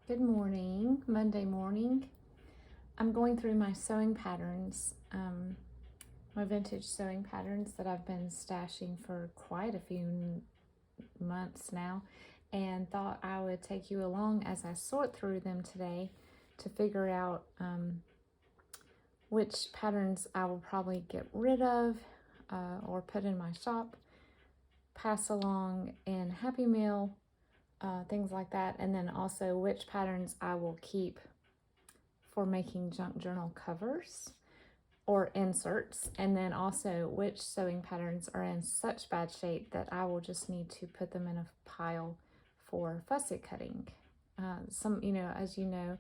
Good morning, Monday morning. I'm going through my sewing patterns, my vintage sewing patterns that I've been stashing for quite a few months now, and thought I would take you along as I sort through them today to figure out which patterns I will probably get rid of or put in my shop, pass along in Happy Meal, things like that, and then also which patterns I will keep for making junk journal covers or inserts, and then also which sewing patterns are in such bad shape that I will just need to put them in a pile for fussy cutting. As you know,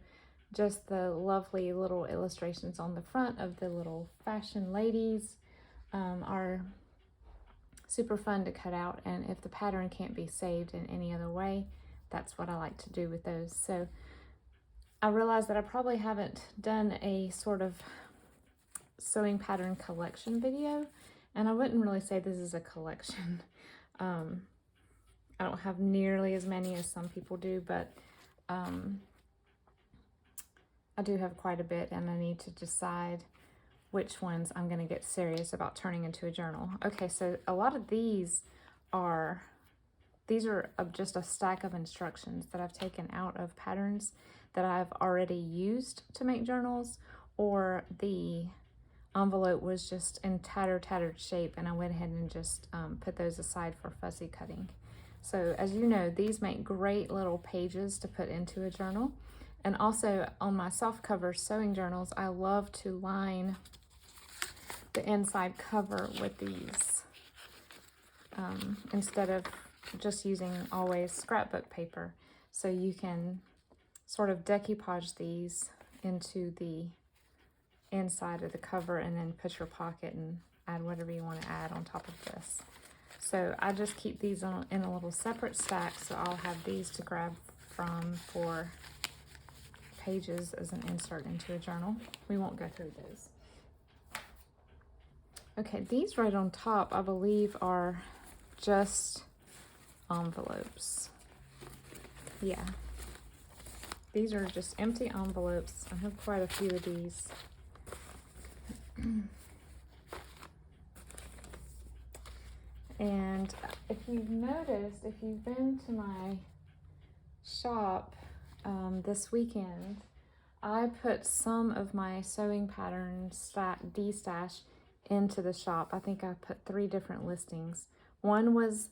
just the lovely little illustrations on the front of the little fashion ladies are super fun to cut out, and if the pattern can't be saved in any other way, that's what I like to do with those. So I realized that I probably haven't done a sort of sewing pattern collection video, and I wouldn't really say this is a collection. I don't have nearly as many as some people do, but I do have quite a bit, and I need to decide which ones I'm going to get serious about turning into a journal. Okay, so a lot of these are just a stack of instructions that I've taken out of patterns that I've already used to make journals, or the envelope was just in tattered shape and I went ahead and just put those aside for fussy cutting. So as you know, these make great little pages to put into a journal. And also on my soft cover sewing journals, I love to line the inside cover with these instead of just using always scrapbook paper. So you can sort of decoupage these into the inside of the cover and then put your pocket and add whatever you want to add on top of this. So I just keep these in a little separate stack, so I'll have these to grab from for pages as an insert into a journal. We won't go through those. Okay, these right on top, I believe, are just envelopes. Yeah, these are just empty envelopes. I have quite a few of these. And if you've noticed, if you've been to my shop this weekend, I put some of my sewing patterns de-stash into the shop. I think I put 3 different listings. One was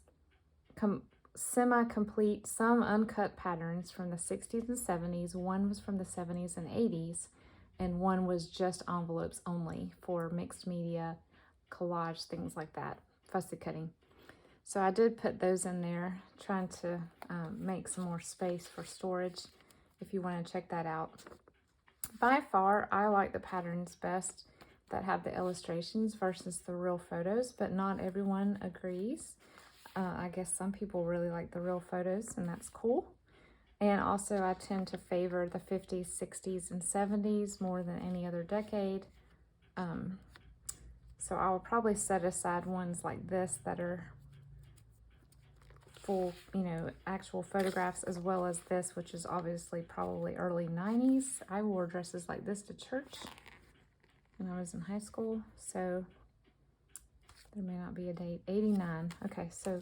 semi-complete, some uncut patterns from the 60s and 70s. One was from the 70s and 80s. And one was just envelopes only for mixed media, collage, things like that, fussy cutting. So I did put those in there, trying to make some more space for storage if you want to check that out. By far, I like the patterns best that have the illustrations versus the real photos, but not everyone agrees. I guess some people really like the real photos, and that's cool. And also I tend to favor the 50s, 60s, and 70s more than any other decade. So I will probably set aside ones like this that are full, actual photographs, as well as this, which is obviously probably early 90s. I wore dresses like this to church when I was in high school, so there may not be a date. 89. Okay, so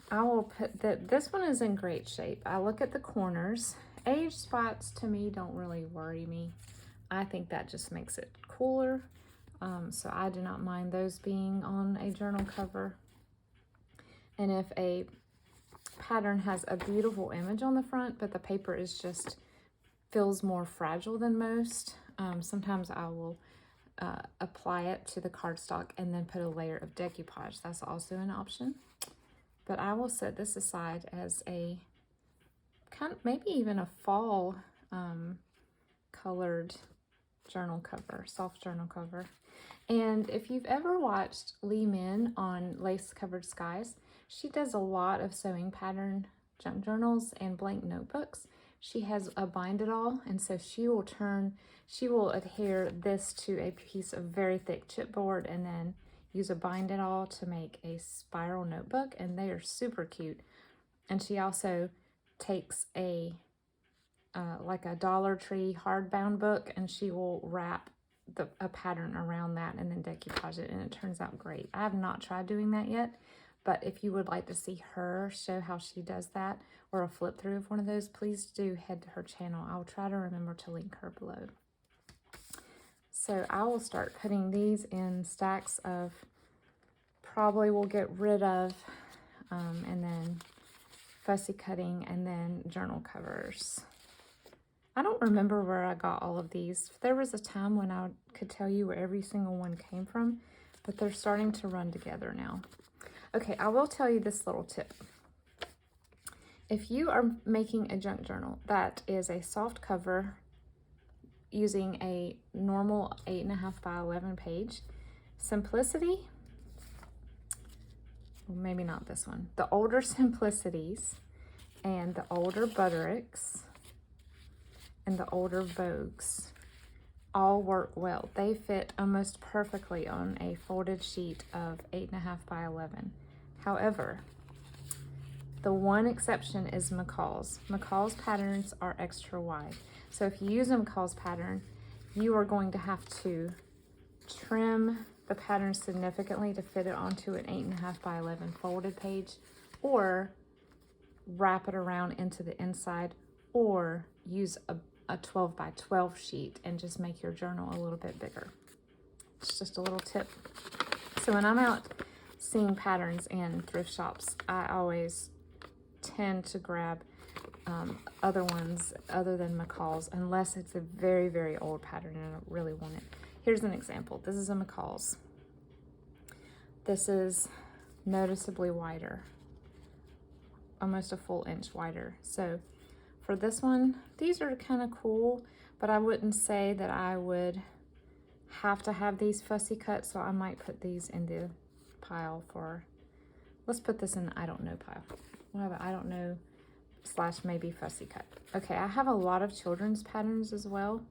I will put that. This one is in great shape. I look at the corners. Age spots to me don't really worry me. I think that just makes it cooler. So I do not mind those being on a journal cover. And if a pattern has a beautiful image on the front, but the paper is just feels more fragile than most, sometimes I will apply it to the cardstock and then put a layer of decoupage. That's also an option. But I will set this aside as a kind of, maybe even a fall colored journal cover, soft journal cover. And if you've ever watched Lee Min on Lace Covered Skies, she does a lot of sewing pattern junk journals and blank notebooks. She has a bind it all, and so she will adhere this to a piece of very thick chipboard and then use a bind it all to make a spiral notebook, and they are super cute. And she also takes a like a Dollar Tree hardbound book, and she will wrap a pattern around that and then decoupage it, and it turns out great. I have not tried doing that yet, but if you would like to see her show how she does that, or a flip through of one of those, please do head to her channel. I'll try to remember to link her below. So I will start putting these in stacks of, probably will get rid of, and then fussy cutting, and then journal covers. I don't remember where I got all of these. There was a time when I could tell you where every single one came from, but they're starting to run together now. Okay, I will tell you this little tip. If you are making a junk journal that is a soft cover using a normal 8.5 by 11 page, Simplicity, well, maybe not this one, the older Simplicities and the older Buttericks and the older Vogues all work well. They fit almost perfectly on a folded sheet of 8.5 by 11. However, the one exception is McCall's. McCall's patterns are extra wide. So if you use a McCall's pattern, you are going to have to trim the pattern significantly to fit it onto an 8.5 by 11 folded page, or wrap it around into the inside, or use a 12 by 12 sheet and just make your journal a little bit bigger. It's just a little tip. So when I'm out seeing patterns in thrift shops, I always tend to grab other ones other than McCall's, unless it's a very, very old pattern and I don't really want it. Here's an example. This is a McCall's. This is noticeably wider, almost a full inch wider. So for this one, these are kind of cool, but I wouldn't say that I would have to have these fussy cut, so I might put these in the pile for, let's put this in the I don't know pile. We'll have an I don't know / maybe fussy cut. Okay, I have a lot of children's patterns as well,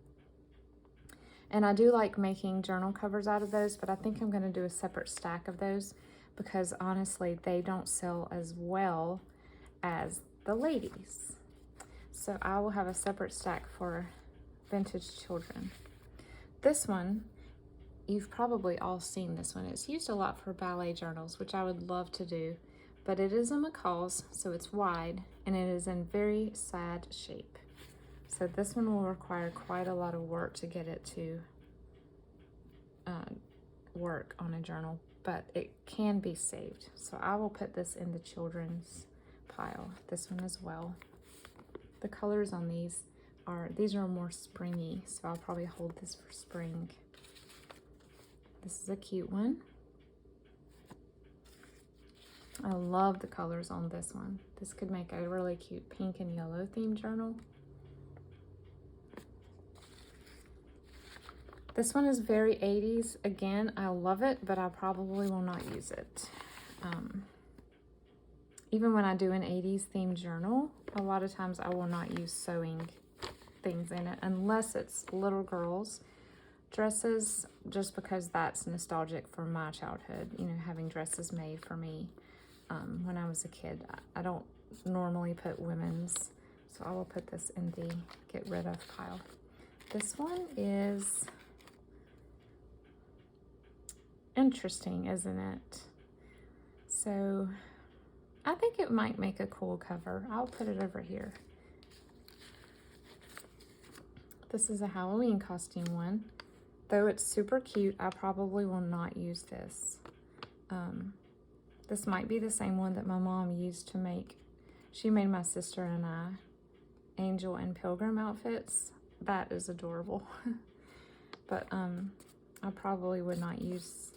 and I do like making journal covers out of those, but I think I'm going to do a separate stack of those because honestly they don't sell as well as the ladies. So I will have a separate stack for vintage children. This one, you've probably all seen this one. It's used a lot for ballet journals, which I would love to do, but it is a McCall's, so it's wide, and it is in very sad shape. So this one will require quite a lot of work to get it to work on a journal, but it can be saved. So I will put this in the children's pile, this one as well. The colors on these are more springy, so I'll probably hold this for spring. This is a cute one. I love the colors on this one. This could make a really cute pink and yellow themed journal. This one is very 80s. Again, I love it, but I probably will not use it. Even when I do an 80s themed journal, a lot of times I will not use sewing things in it unless it's little girls dresses, just because that's nostalgic for my childhood, you know, having dresses made for me when I was a kid. I don't normally put women's, so I will put this in the get rid of pile. This one is interesting, isn't it? So I think it might make a cool cover. I'll put it over here. This is a Halloween costume one. Though it's super cute, I probably will not use this. This might be the same one that my mom used to make. She made my sister and I angel and pilgrim outfits. That is adorable. But I probably would not use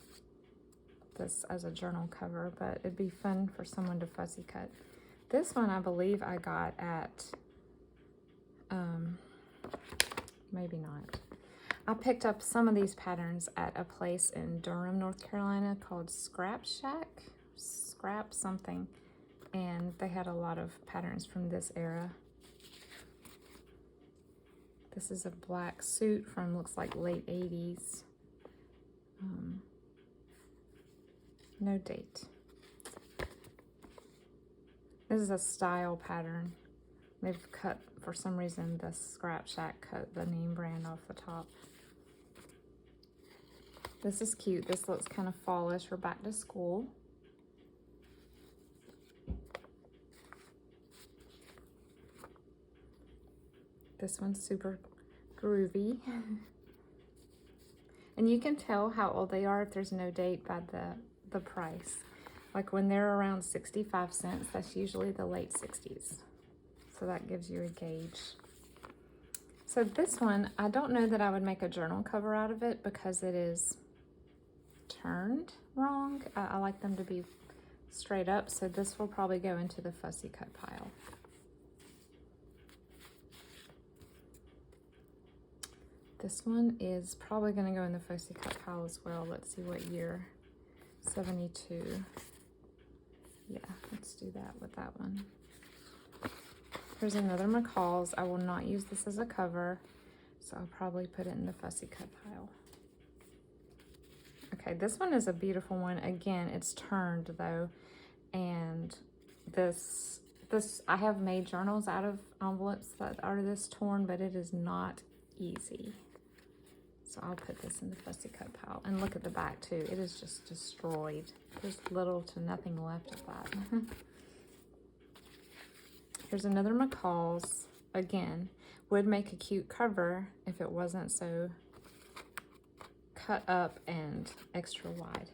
this as a journal cover, but it'd be fun for someone to fussy cut. This one I believe I got at, maybe not. I picked up some of these patterns at a place in Durham, North Carolina called Scrap Shack, Scrap something, and they had a lot of patterns from this era. This is a black suit from, looks like late 80s. No date. This is a style pattern. They've cut For some reason, the Scrap Shack cut the name brand off the top. This is cute. This looks kind of fallish for back to school. This one's super groovy. And you can tell how old they are if there's no date by the price. Like when they're around 65 cents, that's usually the late 60s. So that gives you a gauge. So this one, I don't know that I would make a journal cover out of it because it is turned wrong. I like them to be straight up, so this will probably go into the fussy cut pile. This one is probably going to go in the fussy cut pile as well. Let's see what year. 72. Yeah, let's do that with that one. Here's another McCall's. I will not use this as a cover, so I'll probably put it in the fussy cut pile. Okay, this one is a beautiful one. Again, it's turned though, and this I have made journals out of envelopes that are this torn, but it is not easy. So I'll put this in the fussy cut pile. And look at the back too. It is just destroyed. There's little to nothing left of that. Here's another McCall's. Again, would make a cute cover if it wasn't so cut up and extra wide.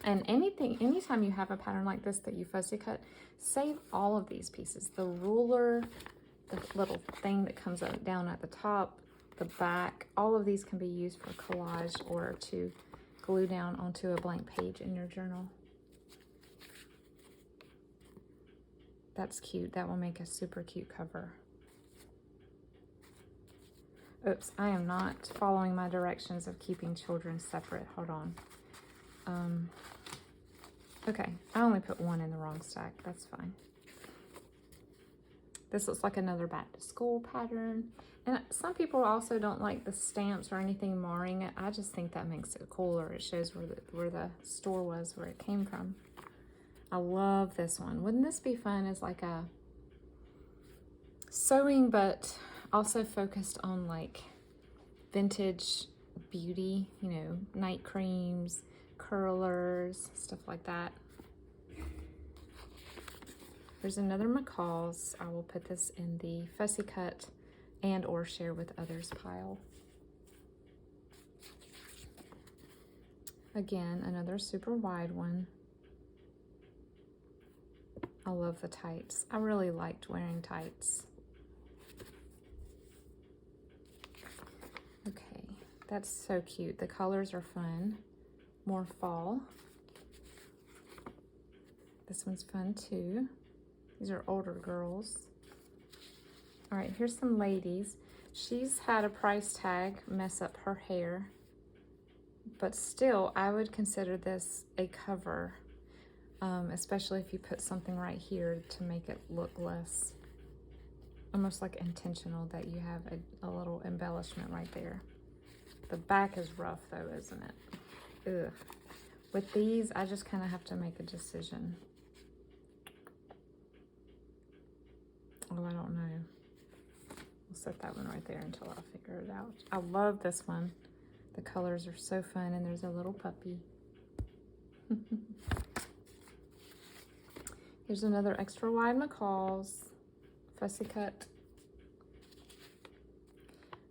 And anytime you have a pattern like this that you fussy cut, save all of these pieces. The ruler, the little thing that comes up down at the top, the back, all of these can be used for collage or to glue down onto a blank page in your journal. That's cute. That will make a super cute cover. Oops, I am not following my directions of keeping children separate. Hold on. Okay, I only put one in the wrong stack. That's fine. This looks like another back to school pattern. And some people also don't like the stamps or anything marring it. I just think that makes it cooler. It shows where the store was, where it came from. I love this one. Wouldn't this be fun as like a sewing, but also focused on like vintage beauty, you know, night creams, curlers, stuff like that. Here's another McCall's. I will put this in the fussy cut and or share with others pile. Again, another super wide one. I love the tights. I really liked wearing tights. Okay, that's so cute. The colors are fun. More fall. This one's fun too. These are older girls. All right, here's some ladies. She's had a price tag mess up her hair, but still, I would consider this a cover, especially if you put something right here to make it look less, almost like intentional that you have a little embellishment right there. The back is rough though, isn't it? Ugh. With these, I just kind of have to make a decision. Oh, I don't know. We'll set that one right there until I figure it out. I love this one. The colors are so fun, and there's a little puppy. Here's another extra wide McCall's fussy cut.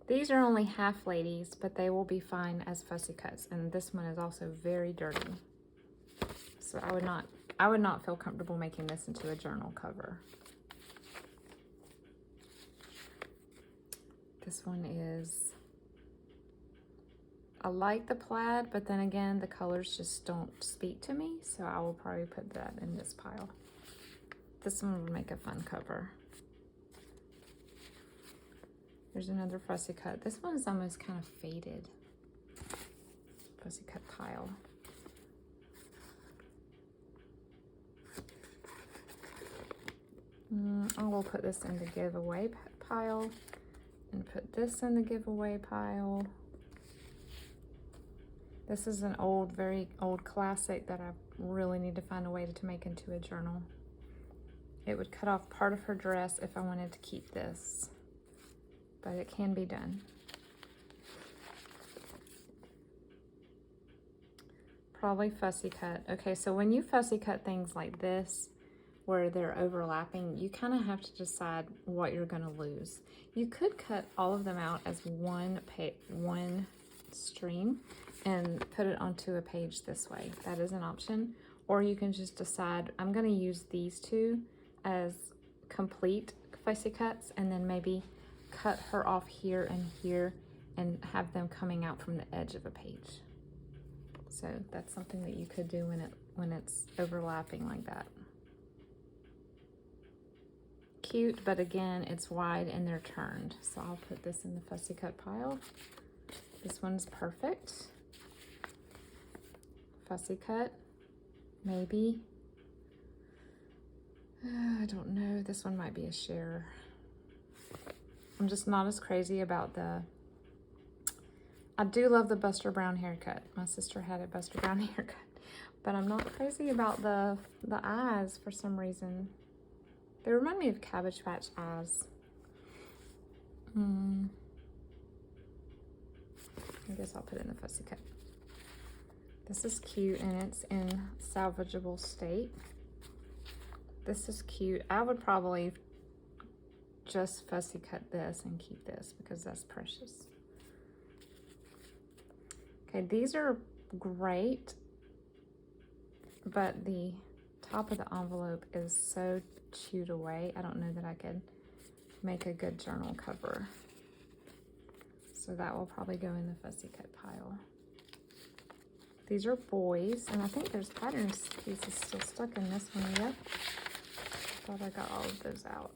These are only half ladies, but they will be fine as fussy cuts, and this one is also very dirty. So I would not feel comfortable making this into a journal cover. This one is, I like the plaid, but then again, the colors just don't speak to me, so I will probably put that in this pile. This one would make a fun cover. There's another fussy cut. This one is almost kind of faded. Fussy cut pile. I will put this in the giveaway pile. And put this in the giveaway pile. This is an old, very old classic that I really need to find a way to make into a journal. it would cut off part of her dress if I wanted to keep this, but it can be done. Probably fussy cut. Okay, so when you fussy cut things like this, where they're overlapping, you kind of have to decide what you're going to lose. You could cut all of them out as one stream and put it onto a page this way. That is an option. Or you can just decide, I'm going to use these two as complete fussy cuts, and then maybe cut her off here and here and have them coming out from the edge of a page. So that's something that you could do when it's overlapping like that. Cute, but again, it's wide and they're turned. So I'll put this in the fussy cut pile. This one's perfect. Fussy cut, maybe. I don't know, this one might be a share. I'm just not as crazy about I do love the Buster Brown haircut. My sister had a Buster Brown haircut, but I'm not crazy about the eyes for some reason. They remind me of Cabbage Patch eyes. I guess I'll put it in the fussy cut. This is cute and it's in salvageable state. This is cute. I would probably just fussy cut this and keep this because that's precious. Okay, these are great, but the top of the envelope is so chewed away. I don't know that I could make a good journal cover. So that will probably go in the fussy cut pile. These are boys, and I think there's patterns pieces still stuck in this one. Yep. I thought I got all of those out.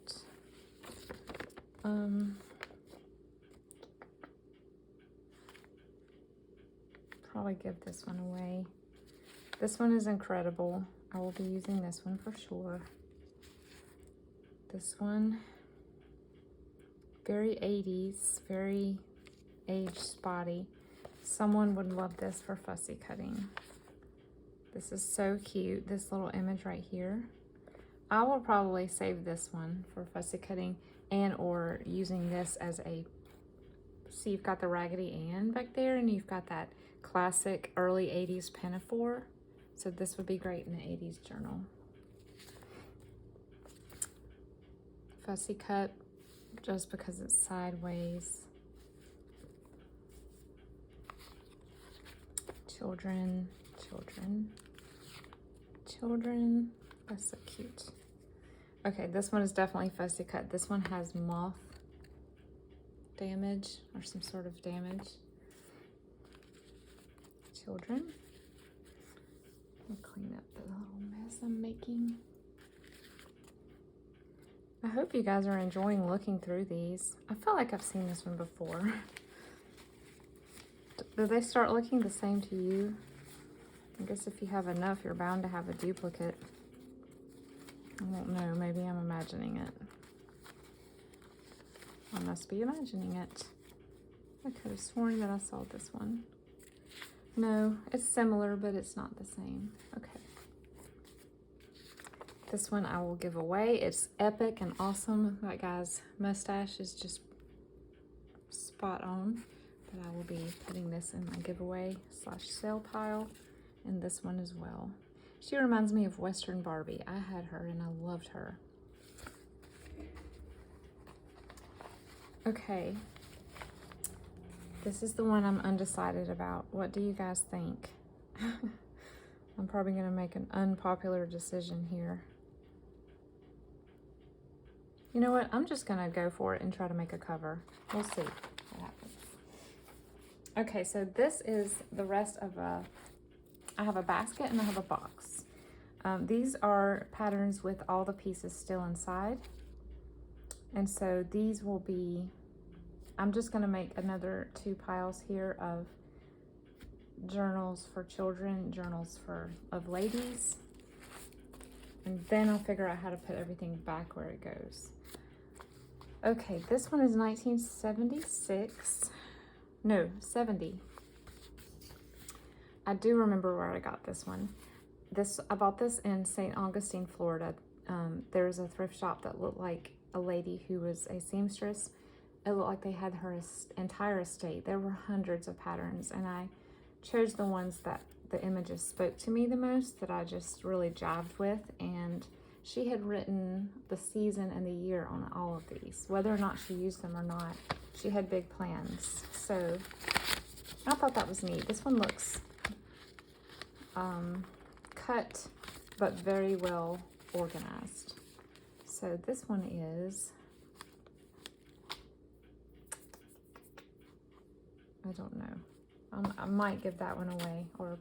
Probably give this one away. This one is incredible. I will be using this one for sure. This one, very 80s, very age spotty. Someone would love this for fussy cutting. This is so cute, this little image right here. I will probably save this one for fussy cutting and or using this as a, see, you've got the Raggedy Ann back there and you've got that classic early 80s pinafore. So this would be great in the 80s journal. Fussy cut just because it's sideways. Children, children, children. That's so cute. Okay, this one is definitely fussy cut. This one has moth damage or some sort of damage. Children. I'll clean up the little mess I'm making. I hope you guys are enjoying looking through these. I feel like I've seen this one before. Do they start looking the same to you? I guess if you have enough, you're bound to have a duplicate. I don't know, maybe I'm imagining it. I must be imagining it. I could have sworn that I saw this one. No, it's similar, but it's not the same. Okay. This one I will give away. It's epic and awesome. That guy's mustache is just spot on. But I will be putting this in my giveaway / sale pile. And this one as well. She reminds me of Western Barbie. I had her and I loved her. Okay. This is the one I'm undecided about. What do you guys think? I'm probably going to make an unpopular decision here. You know what? I'm just going to go for it and try to make a cover. We'll see what happens. Okay, so this is the rest of I have a basket and I have a box. These are patterns with all the pieces still inside. And so these will be, I'm just going to make another 2 piles here of journals for children, journals of ladies. And then I'll figure out how to put everything back where it goes. Okay, this one is 1976. No, 70. I do remember where I got this one. I bought this in St. Augustine, Florida. There's a thrift shop that looked like a lady who was a seamstress. It looked like they had her entire estate. There were hundreds of patterns, and I chose the ones that the images spoke to me the most, that I just really jived with. And she had written the season and the year on all of these. Whether or not she used them or not, she had big plans. So I thought that was neat. This one looks cut, but very well organized. So this one is, I don't know. I might give that one away or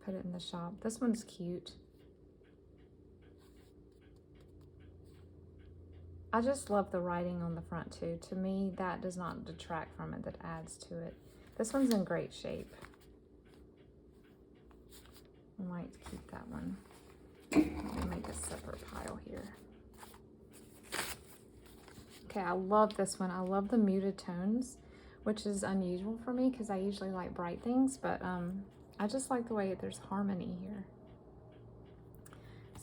put it in the shop. This one's cute. I just love the writing on the front too. To me, that does not detract from it, that adds to it. This one's in great shape. I might keep that one. Let me make a separate pile here. Okay, I love this one. I love the muted tones, which is unusual for me because I usually like bright things, but I just like the way there's harmony here.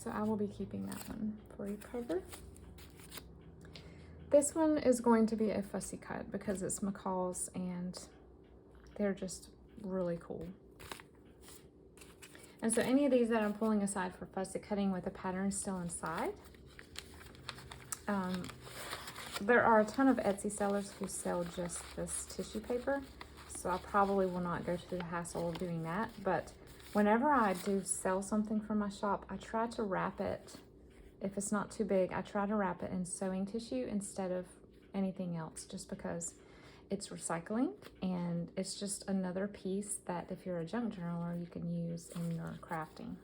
So I will be keeping that one for a cover. This one is going to be a fussy cut because it's McCall's and they're just really cool. And so any of these that I'm pulling aside for fussy cutting with the pattern still inside. There are a ton of Etsy sellers who sell just this tissue paper, so I probably will not go through the hassle of doing that. But whenever I do sell something from my shop, I try to wrap it. If it's not too big, I try to wrap it in sewing tissue instead of anything else, just because it's recycling and it's just another piece that if you're a junk journaler, you can use in your crafting.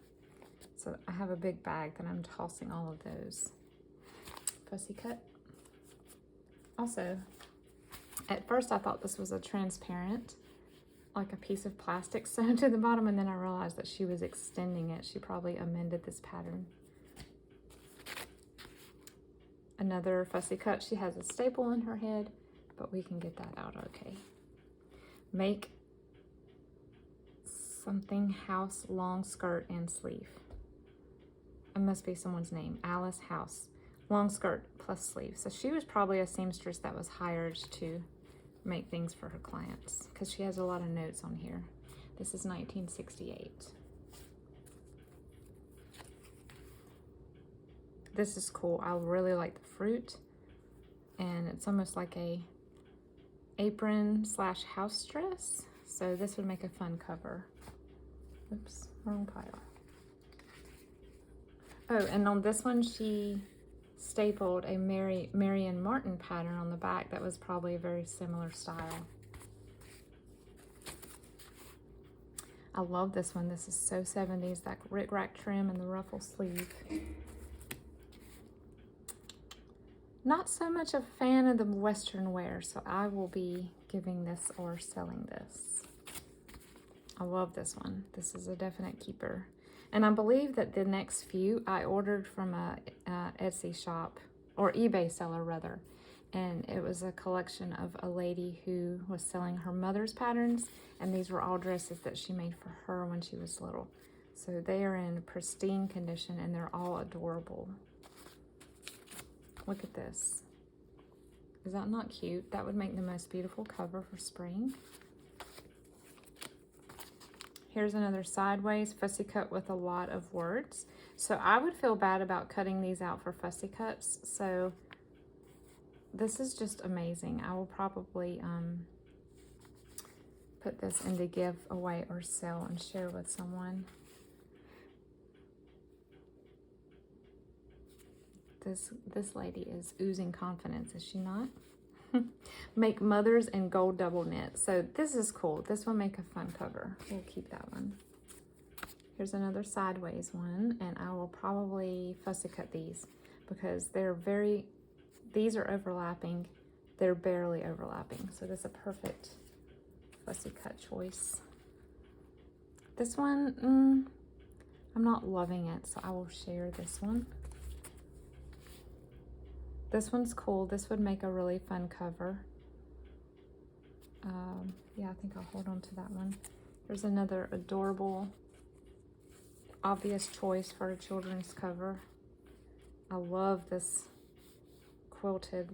So I have a big bag that I'm tossing all of those. Fussy cut. Also, at first I thought this was a transparent, like a piece of plastic sewn to the bottom, and then I realized that she was extending it. She probably amended this pattern. Another fussy cut. She has a staple in her head, but we can get that out okay. Make something house long skirt and sleeve. It must be someone's name. Alice House. Long skirt plus sleeve. So she was probably a seamstress that was hired to make things for her clients because she has a lot of notes on here. This is 1968. This is cool. I really like the fruit, and it's almost like a apron slash house dress. So this would make a fun cover. Oops, wrong pile. Oh, and on this one, she stapled a Marion Martin pattern on the back that was probably a very similar style. I love this one. This is so 70s, that rick-rack trim and the ruffle sleeve. Not so much a fan of the Western wear, so I will be giving this or selling this. I love this one. This is a definite keeper. And I believe that the next few I ordered from a Etsy shop, or eBay seller rather. And it was a collection of a lady who was selling her mother's patterns, and these were all dresses that she made for her when she was little. So they are in pristine condition and they're all adorable. Look at this. Is that not cute? That would make the most beautiful cover for spring. Here's another sideways fussy cut with a lot of words. So I would feel bad about cutting these out for fussy cuts. So this is just amazing. I will probably put this in to give away or sell and share with someone. This lady is oozing confidence, is she not? Make mothers in gold double knit. So this is cool. This will make a fun cover. We'll keep that one. Here's another sideways one, and I will probably fussy cut these because these are overlapping. They're barely overlapping. So this is a perfect fussy cut choice. This one, I'm not loving it, so I will share this one. This one's cool. This would make a really fun cover. Yeah, I think I'll hold on to that one. There's another adorable, obvious choice for a children's cover. I love this quilted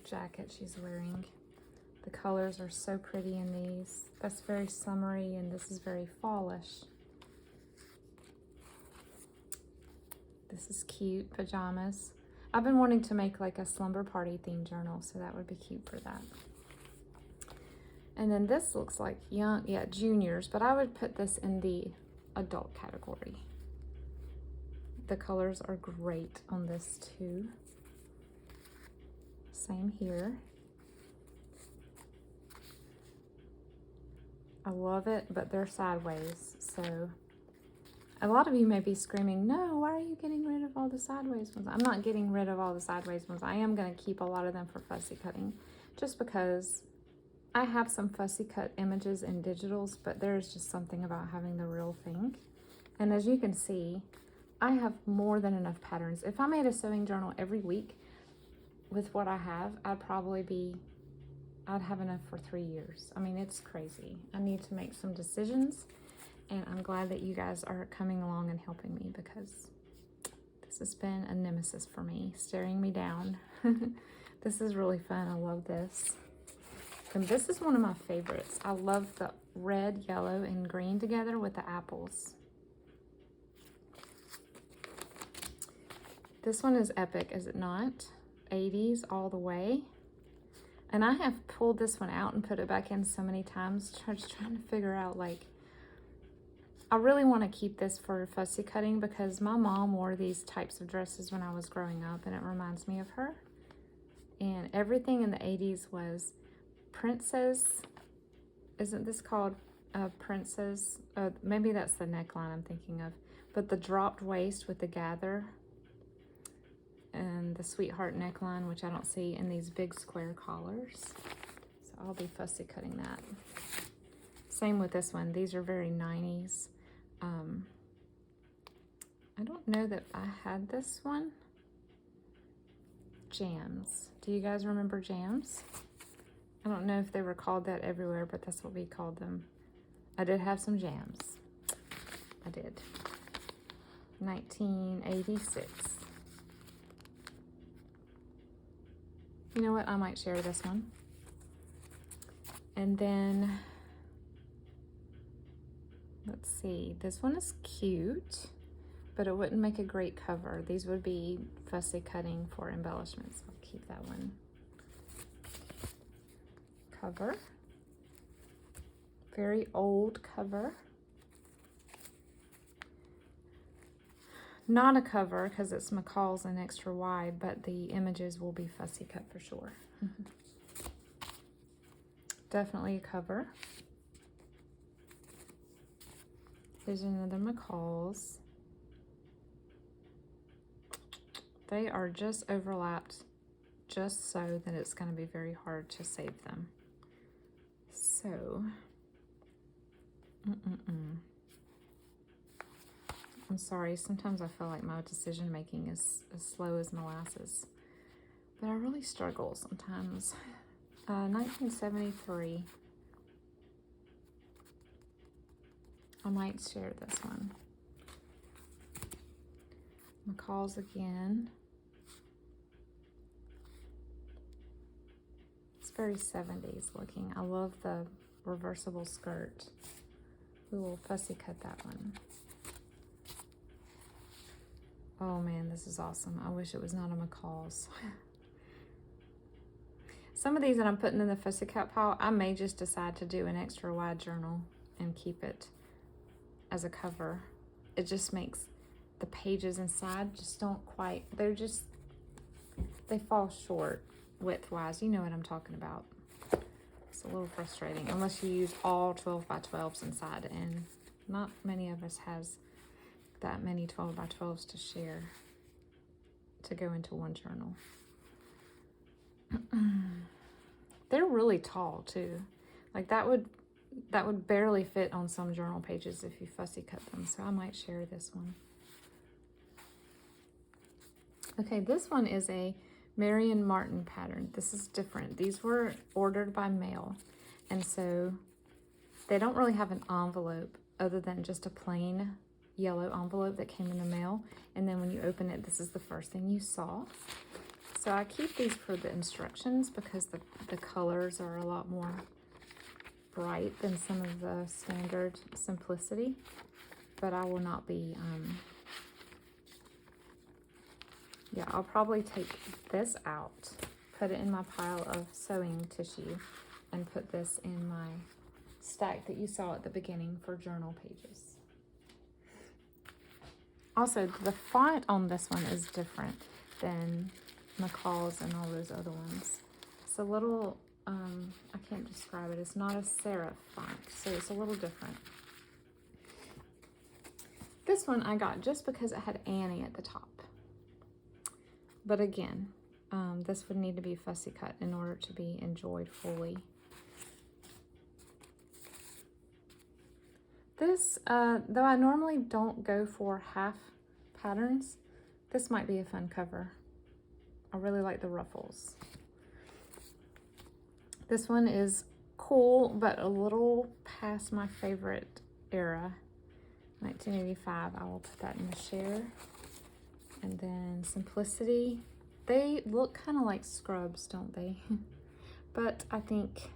jacket she's wearing. The colors are so pretty in these. That's very summery, and this is very fallish. This is cute, pajamas. I've been wanting to make like a slumber party themed journal, so that would be cute for that. And then this looks like young, yeah, juniors, but I would put this in the adult category. The colors are great on this too. Same here. I love it, but they're sideways, so a lot of you may be screaming, no, why are you getting rid of all the sideways ones? I'm not getting rid of all the sideways ones. I am going to keep a lot of them for fussy cutting, just because I have some fussy cut images in digitals, but there's just something about having the real thing. And as you can see, I have more than enough patterns. If I made a sewing journal every week with what I have, I'd have enough for 3 years. I mean, it's crazy. I need to make some decisions, and I'm glad that you guys are coming along and helping me, because this has been a nemesis for me, staring me down. This is really fun. I love this. And this is one of my favorites. I love the red, yellow, and green together with the apples. This one is epic, is it not? 80s all the way. And I have pulled this one out and put it back in so many times, just trying to figure out, like, I really want to keep this for fussy cutting because my mom wore these types of dresses when I was growing up, and it reminds me of her. And everything in the 80s was princess. Isn't this called princess? Maybe that's the neckline I'm thinking of. But the dropped waist with the gather and the sweetheart neckline, which I don't see in these big square collars. So I'll be fussy cutting that. Same with this one. These are very 90s. I don't know that I had this one. Jams. Do you guys remember jams? I don't know if they were called that everywhere, but that's what we called them. I did have some jams. I did. 1986. You know what? I might share this one. And then, let's see. This one is cute, but it wouldn't make a great cover. These would be fussy cutting for embellishments. I'll keep that one. Cover. Very old cover. Not a cover because it's McCall's and extra wide, but the images will be fussy cut for sure. Definitely a cover. Here's another McCall's. They are just overlapped just so that it's going to be very hard to save them. So, I'm sorry, sometimes I feel like my decision making is as slow as molasses, but I really struggle sometimes. 1973. I might share this one. McCall's again. It's very 70s looking. I love the reversible skirt. We will fussy cut that one. Oh man, this is awesome. I wish it was not a McCall's. Some of these that I'm putting in the fussy cut pile, I may just decide to do an extra wide journal and keep it as a cover. It just makes the pages inside just don't quite, they fall short width-wise. You know what I'm talking about. It's a little frustrating unless you use all 12 by 12s inside, and not many of us has that many 12 by 12s to share to go into one journal. They're really tall too. Like that would barely fit on some journal pages if you fussy cut them. So I might share this one. Okay, this one is a Marion Martin pattern. This is different. These were ordered by mail, and so they don't really have an envelope other than just a plain yellow envelope that came in the mail. And then when you open it, this is the first thing you saw. So I keep these for the instructions because the colors are a lot more bright than some of the standard simplicity. But I will not be, yeah, I'll probably take this out, put it in my pile of sewing tissue, and put this in my stack that you saw at the beginning for journal pages. Also, the font on this one is different than McCall's and all those other ones. It's a little, I can't describe it. It's not a serif font, so it's a little different. This one I got just because it had Annie at the top. But again, this would need to be fussy cut in order to be enjoyed fully. This, though I normally don't go for half patterns, this might be a fun cover. I really like the ruffles. This one is cool, but a little past my favorite era. 1985, I will put that in the share. And then Simplicity. They look kind of like Scrubs, don't they? But I think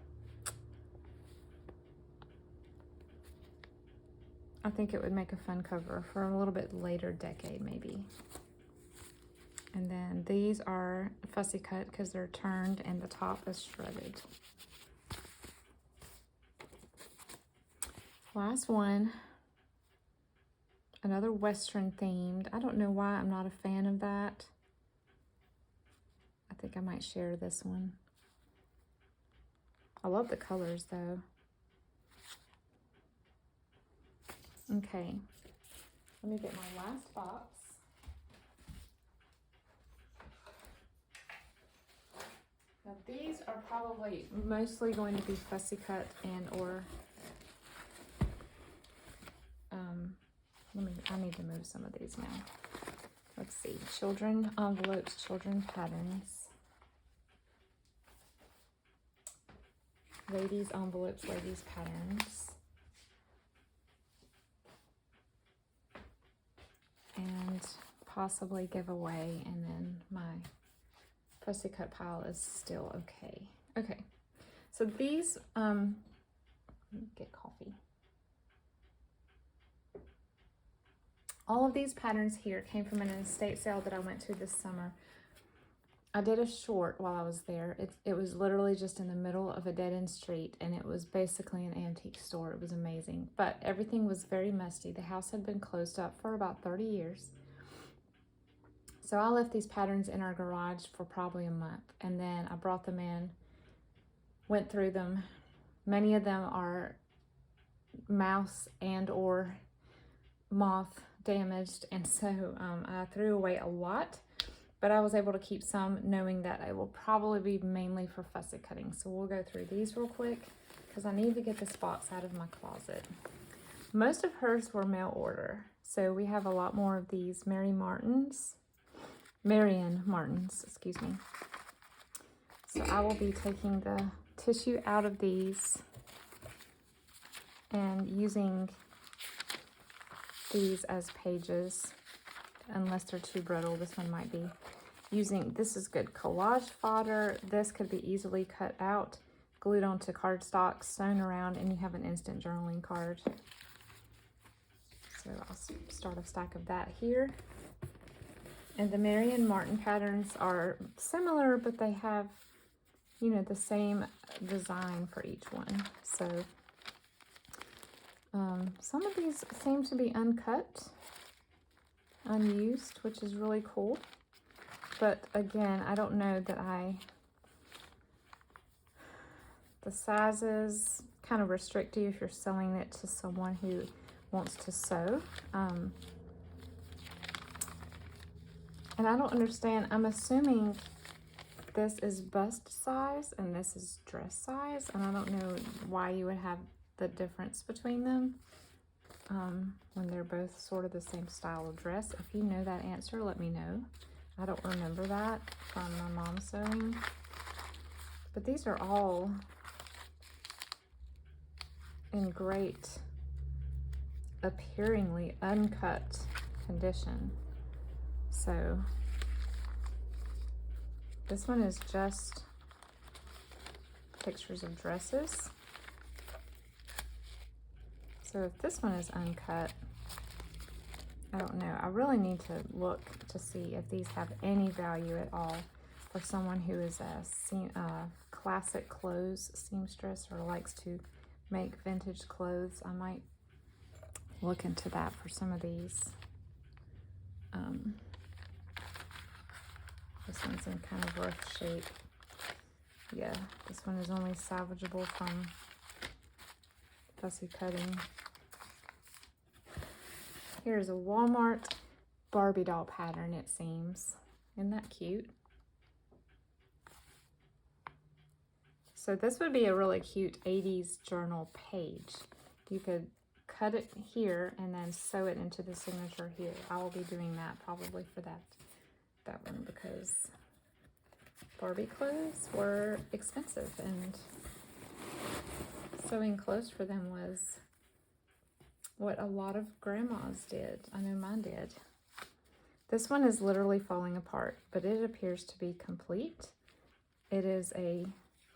it would make a fun cover for a little bit later decade, maybe. And then these are fussy cut because they're turned and the top is shredded. Last one. Another Western themed. I don't know why I'm not a fan of that. I think I might share this one. I love the colors though. Okay, let me get my last box. Now these are probably mostly going to be fussy cut and or I need to move some of these now. Let's see, children envelopes, children patterns. Ladies envelopes, ladies patterns. And possibly giveaway, and then my fussy cut pile is still okay. Okay, so these, let me get coffee. All of these patterns here came from an estate sale that I went to this summer. I did a short while I was there. It was literally just in the middle of a dead-end street, and it was basically an antique store. It was amazing, but everything was very musty. The house had been closed up for about 30 years. So I left these patterns in our garage for probably a month, and then I brought them in, went through them. Many of them are mouse and or moth damaged, and so I threw away a lot, but I was able to keep some, knowing that it will probably be mainly for fussy cutting. So we'll go through these real quick because I need to get this box out of my closet. Most of hers were mail order, so we have a lot more of these Marion Martins, excuse me. So I will be taking the tissue out of these and using these as pages, unless they're too brittle. This one might be. This is good collage fodder. This could be easily cut out, glued onto cardstock, sewn around, and you have an instant journaling card. So I'll start a stack of that here. And the Marion Martin patterns are similar, but they have, you know, the same design for each one. So some of these seem to be uncut, unused, which is really cool. But again, I don't know that the sizes kind of restrict you if you're selling it to someone who wants to sew. And I don't understand, I'm assuming this is bust size and this is dress size, and I don't know why you would have the difference between them when they're both sort of the same style of dress. If you know that answer, let me know. I don't remember that from my mom's sewing. But these are all in great appearingly uncut condition. So this one is just pictures of dresses. So if this one is uncut, I don't know. I really need to look to see if these have any value at all for someone who is a classic clothes seamstress or likes to make vintage clothes. I might look into that for some of these. This one's in kind of rough shape. Yeah, this one is only salvageable from fussy cutting. Here's a Walmart Barbie doll pattern, it seems. Isn't that cute? So this would be a really cute 80s journal page. You could cut it here and then sew it into the signature here. I will be doing that probably for that one because Barbie clothes were expensive and sewing clothes for them was what a lot of grandmas did. I know mine did. This one is literally falling apart, but it appears to be complete. It is a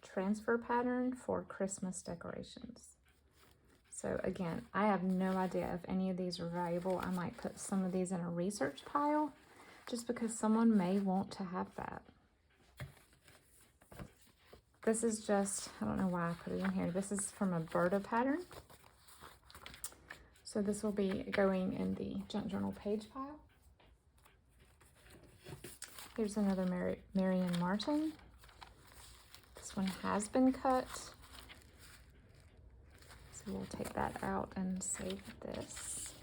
transfer pattern for Christmas decorations. So again, I have no idea if any of these are valuable. I might put some of these in a research pile just because someone may want to have that. This is just, I don't know why I put it in here. This is from a Berta pattern. So this will be going in the junk journal page pile. Here's another Marion Martin. This one has been cut. So we'll take that out and save this.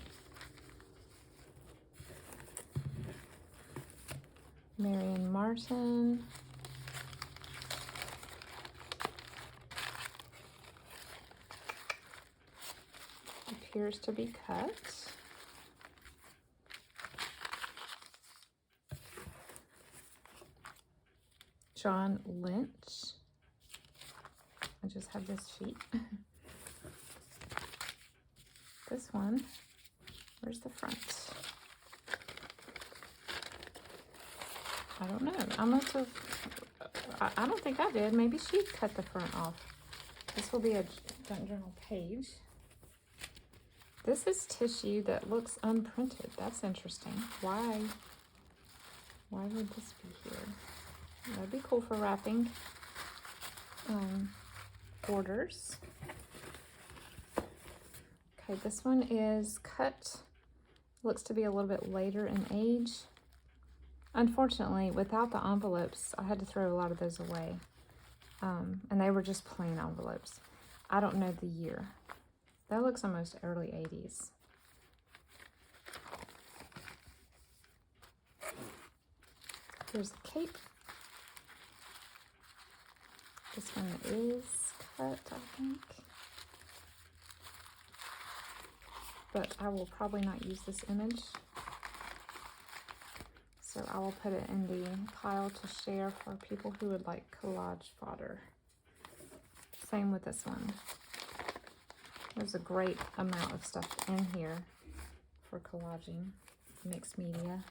Marion Martin. Appears to be cut. John Lynch. I just have this sheet. This one, where's the front? I don't know. I must have, I don't think I did. Maybe she cut the front off. This will be a junk journal page. This is tissue that looks unprinted. That's interesting. Why would this be here? That'd be cool for wrapping orders. Okay, this one is cut. Looks to be a little bit later in age. Unfortunately, without the envelopes, I had to throw a lot of those away. And they were just plain envelopes. I don't know the year. That looks almost early 80s. Here's a cape. This one is cut, I think. But I will probably not use this image. So I will put it in the pile to share for people who would like collage fodder. Same with this one. There's a great amount of stuff in here for collaging, mixed media.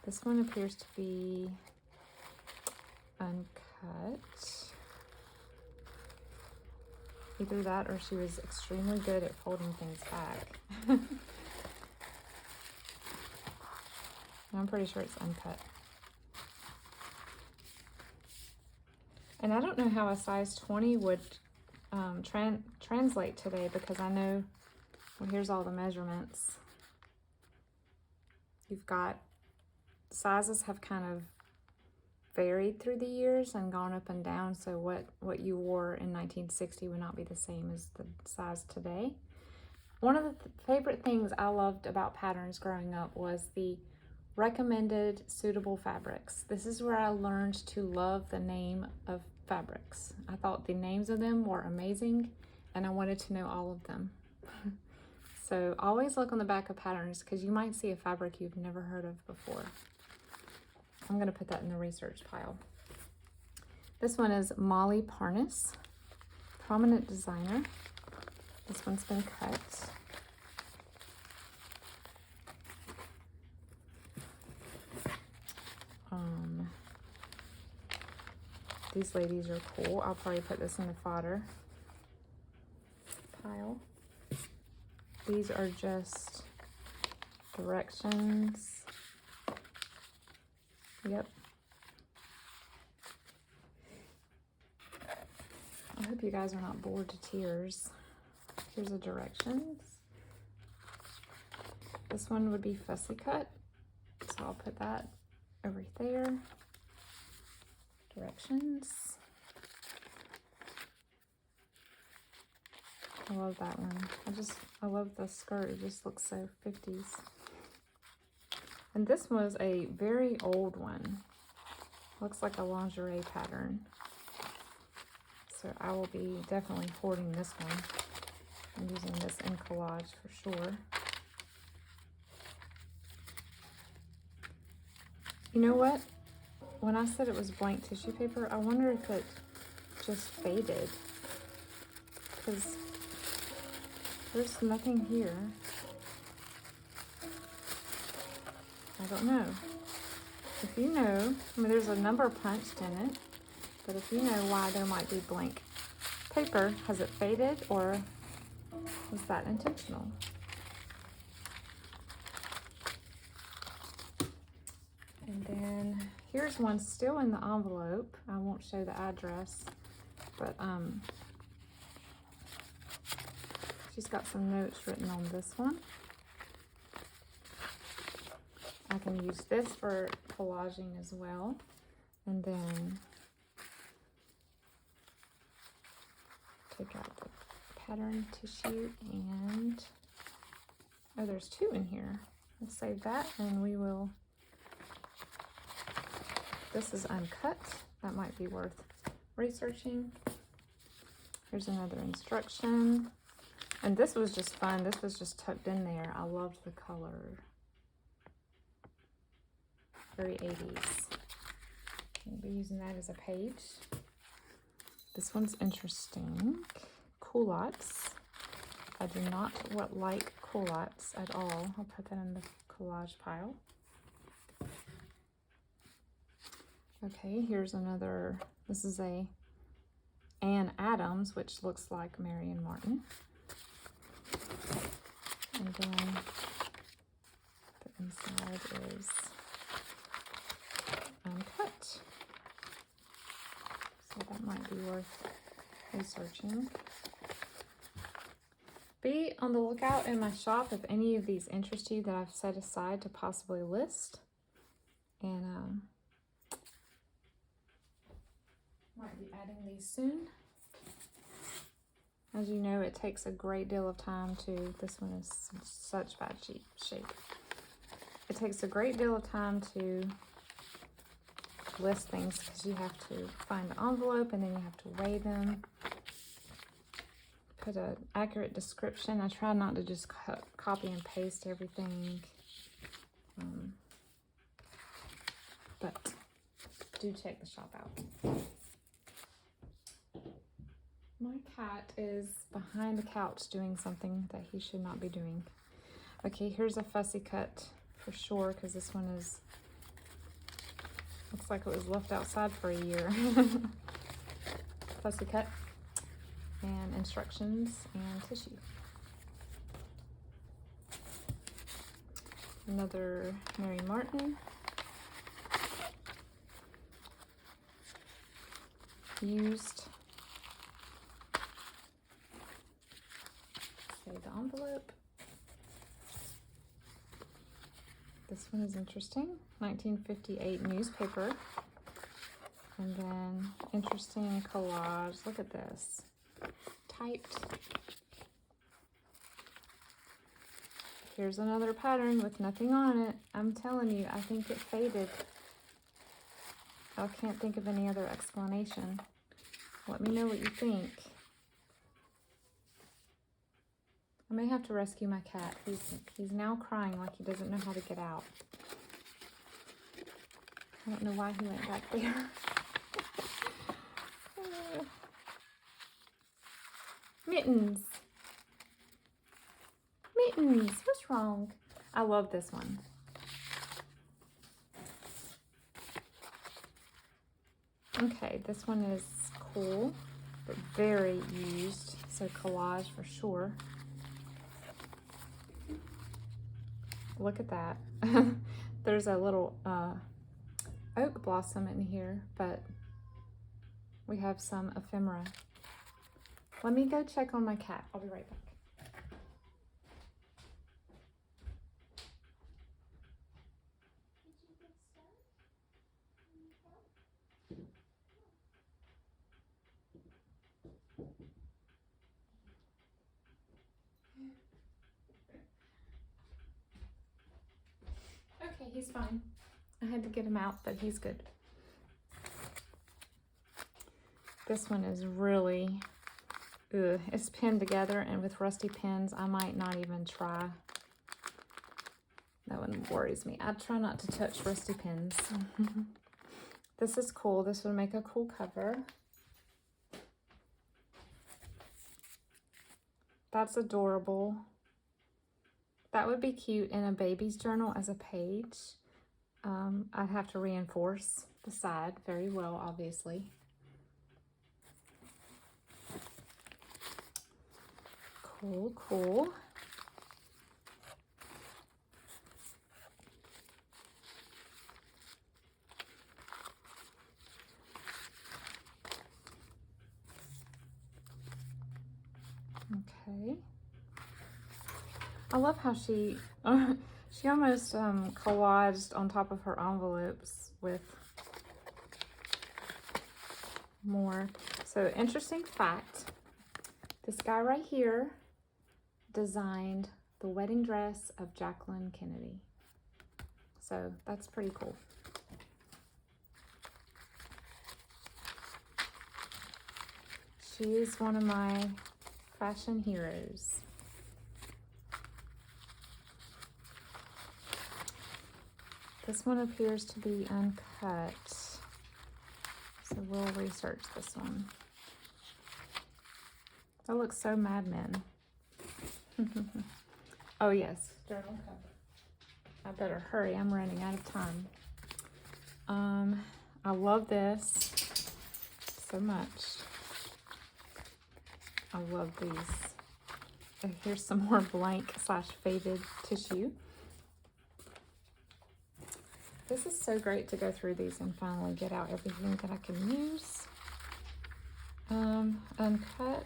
This one appears to be uncut. Either that or she was extremely good at folding things back. I'm pretty sure it's uncut. And I don't know how a size 20 would translate today because I know, well, here's all the measurements. You've got, sizes have kind of varied through the years and gone up and down, so what you wore in 1960 would not be the same as the size today. One of the favorite things I loved about patterns growing up was the recommended suitable fabrics. This is where I learned to love the name of fabrics. I thought the names of them were amazing and I wanted to know all of them. So always look on the back of patterns because you might see a fabric you've never heard of before. I'm going to put that in the research pile. This one is Molly Parnas, prominent designer. This one's been cut. These ladies are cool. I'll probably put this in the fodder pile. These are just directions. Yep. I hope you guys are not bored to tears. Here's the directions. This one would be fussy cut, so I'll put that over there. Directions. I love that one. I love the skirt. It just looks so 50s. And this was a very old one. Looks like a lingerie pattern. So I will be definitely hoarding this one. I'm using this in collage for sure. You know what? When I said it was blank tissue paper, I wonder if it just faded. Because there's nothing here. I don't know. If you know, I mean, there's a number punched in it, but if you know why there might be blank paper, has it faded or was that intentional? And then here's one still in the envelope. I won't show the address, but she's got some notes written on this one. I can use this for collaging as well. And then take out the pattern tissue and, oh, there's two in here. Let's save that and we will, this is uncut. That might be worth researching. Here's another instruction. And this was just fun. This was just tucked in there. I loved the color. Very 80s. I'll be using that as a page. This one's interesting. Culottes. I do not like culottes at all. I'll put that in the collage pile. Okay, here's another. This is a Anne Adams, which looks like Marion Martin. And then the inside is uncut. So that might be worth researching. Be on the lookout in my shop if any of these interest you that I've set aside to possibly list. And might be adding these soon. As you know, it takes a great deal of time to, this one is such bad shape. It takes a great deal of time to list things because you have to find the envelope and then you have to weigh them. Put an accurate description. I try not to just copy and paste everything. But do check the shop out. My cat is behind the couch doing something that he should not be doing. Okay, here's a fussy cut for sure because this one is, looks like it was left outside for a year. Fussy cut and instructions and tissue. Another Mary Martin. Used. Save the envelope. This one is interesting. 1958 newspaper. And then interesting collage. Look at this. Typed. Here's another pattern with nothing on it. I'm telling you, I think it faded. I can't think of any other explanation. Let me know what you think. I may have to rescue my cat. He's now crying like he doesn't know how to get out. I don't know why he went back there. Mittens. buttons. What's wrong? I love this one. Okay, this one is cool, but very used. So collage for sure. Look at that. There's a little oak blossom in here, but we have some ephemera. Let me go check on my cat. I'll be right back. Okay, he's fine. I had to get him out, but he's good. This one is really, it's pinned together, and with rusty pins, I might not even try. That one worries me. I try not to touch rusty pins. This is cool. This would make a cool cover. That's adorable. That would be cute in a baby's journal as a page. I'd have to reinforce the side very well, obviously. Cool, cool. Okay. I love how she almost collaged on top of her envelopes with more. So interesting fact, this guy right here designed the wedding dress of Jacqueline Kennedy. So that's pretty cool. She is one of my fashion heroes. This one appears to be uncut, so we'll research this one. That looks so Mad Men. Oh yes, journal cover. I better hurry, I'm running out of time. I love this so much. I love these. Here's some more blank / faded tissue. This is so great to go through these and finally get out everything that I can use. Uncut.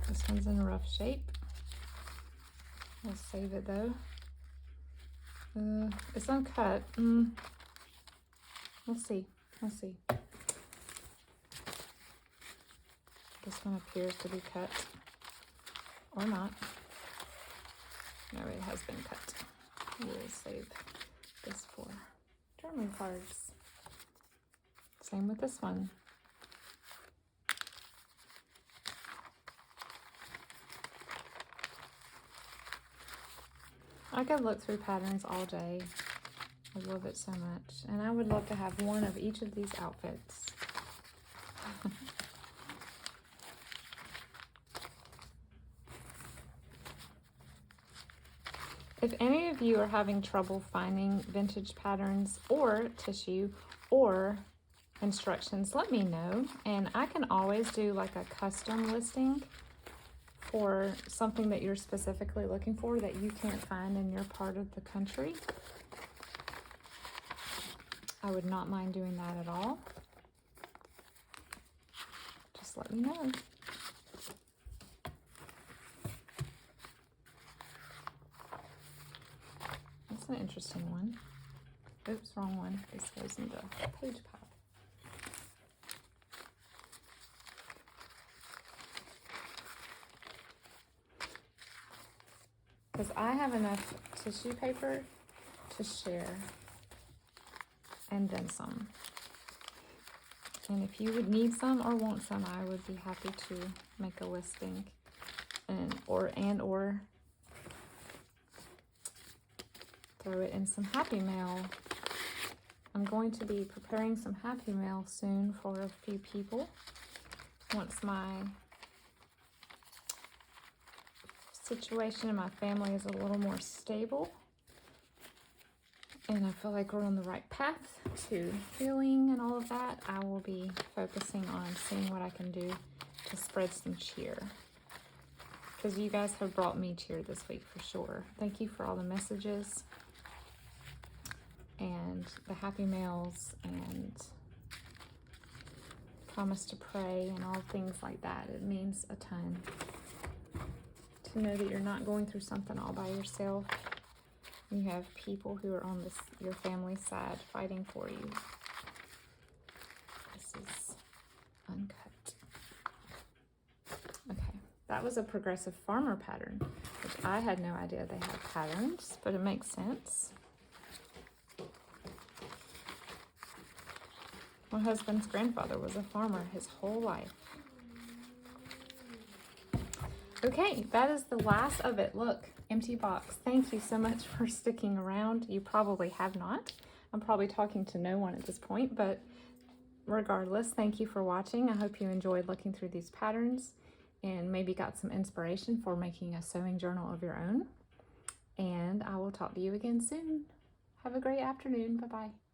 This one's in rough shape. We'll save it though. It's uncut. We'll see. We'll see. This one appears to be cut. Or not. No, it has been cut. We'll save this for journaling cards. Same with this one. I could look through patterns all day. I love it so much. And I would love to have one of each of these outfits. If any of you are having trouble finding vintage patterns or tissue or instructions, let me know. And I can always do like a custom listing for something that you're specifically looking for that you can't find in your part of the country. I would not mind doing that at all. Just let me know. That's an interesting one. Oops, wrong one. This goes into page pop. Because I have enough tissue paper to share. And then some. And if you would need some or want some, I would be happy to make a listing and or throw it in some Happy Mail. I'm going to be preparing some Happy Mail soon for a few people. once my situation in my family is a little more stable and I feel like we're on the right path to healing and all of that, I will be focusing on seeing what I can do to spread some cheer. Because you guys have brought me cheer this week for sure. Thank you for all the messages and the happy mails and promise to pray and all things like that. It means a ton to know that you're not going through something all by yourself. You have people who are on your family's side fighting for you. This is uncut. Okay, that was a progressive farmer pattern, which I had no idea they had patterns, but it makes sense. My husband's grandfather was a farmer his whole life. Okay, that is the last of it. Look, empty box. Thank you so much for sticking around. You probably have not. I'm probably talking to no one at this point, but regardless, thank you for watching. I hope you enjoyed looking through these patterns and maybe got some inspiration for making a sewing journal of your own. And I will talk to you again soon. Have a great afternoon. Bye-bye.